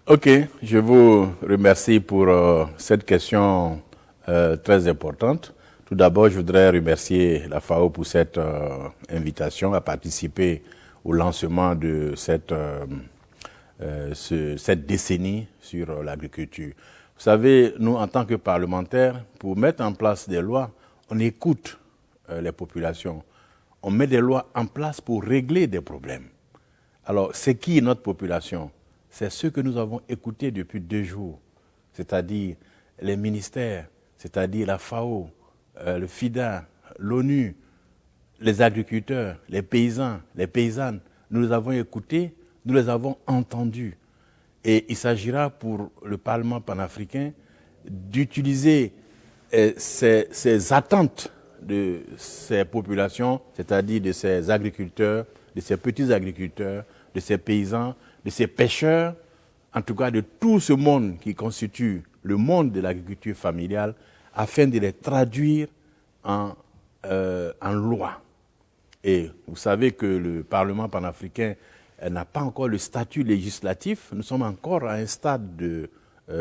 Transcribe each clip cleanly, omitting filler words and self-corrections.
Ok, je vous remercie pour cette question très importante. Tout d'abord, je voudrais remercier la FAO pour cette invitation à participer au lancement de cette décennie sur l'agriculture. Vous savez, nous, en tant que parlementaires, pour mettre en place des lois, on écoute les populations. On met des lois en place pour régler des problèmes. Alors, c'est qui notre population? C'est ceux que nous avons écoutés depuis 2 jours, c'est-à-dire les ministères, c'est-à-dire la FAO, le FIDA, l'ONU, les agriculteurs, les paysans, les paysannes. Nous les avons écoutés, nous les avons entendus. Et il s'agira pour le Parlement panafricain d'utiliser ces attentes de ces populations, c'est-à-dire de ces agriculteurs, de ces petits agriculteurs, de ces paysans, de ces pêcheurs, en tout cas de tout ce monde qui constitue le monde de l'agriculture familiale, afin de les traduire en loi. Et vous savez que le Parlement panafricain n'a pas encore le statut législatif. Nous sommes encore à un stade de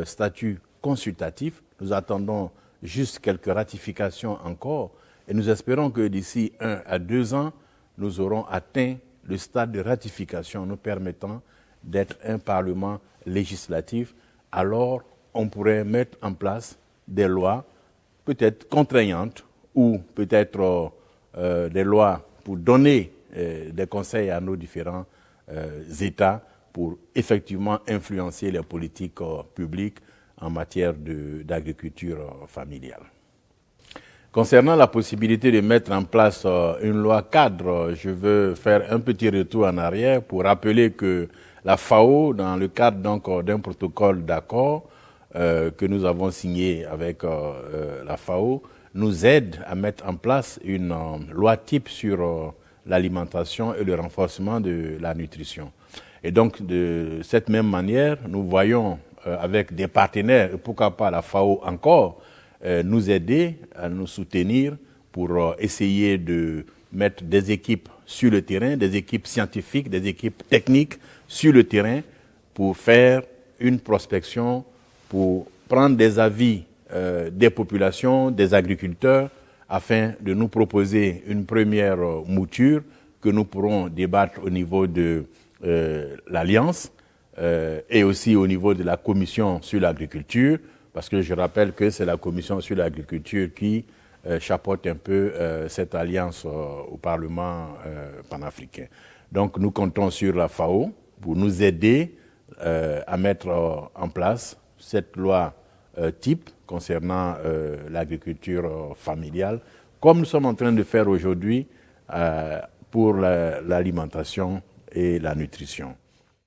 statut consultatif. Nous attendons juste quelques ratifications encore. Et nous espérons que d'ici 1 à 2 ans, nous aurons atteint le stade de ratification nous permettant d'être un Parlement législatif. Alors, on pourrait mettre en place des lois peut-être contraignantes ou peut-être des lois pour donner des conseils à nos différents États pour effectivement influencer les politiques publiques en matière d'agriculture familiale. Concernant la possibilité de mettre en place une loi cadre, je veux faire un petit retour en arrière pour rappeler que la FAO, dans le cadre d'un protocole d'accord que nous avons signé avec la FAO, nous aide à mettre en place une loi type sur l'alimentation et le renforcement de la nutrition. Et donc, de cette même manière, nous voyons avec des partenaires, et pourquoi pas la FAO encore, nous aider à nous soutenir pour essayer de mettre des équipes sur le terrain, des équipes scientifiques, des équipes techniques sur le terrain pour faire une prospection, pour prendre des avis des populations, des agriculteurs, afin de nous proposer une première mouture que nous pourrons débattre au niveau de l'Alliance et aussi au niveau de la Commission sur l'agriculture, parce que je rappelle que c'est la Commission sur l'agriculture qui chapeaute un peu cette alliance au Parlement panafricain. Donc nous comptons sur la FAO pour nous aider à mettre en place cette loi type concernant l'agriculture familiale, comme nous sommes en train de faire aujourd'hui pour l'alimentation et la nutrition.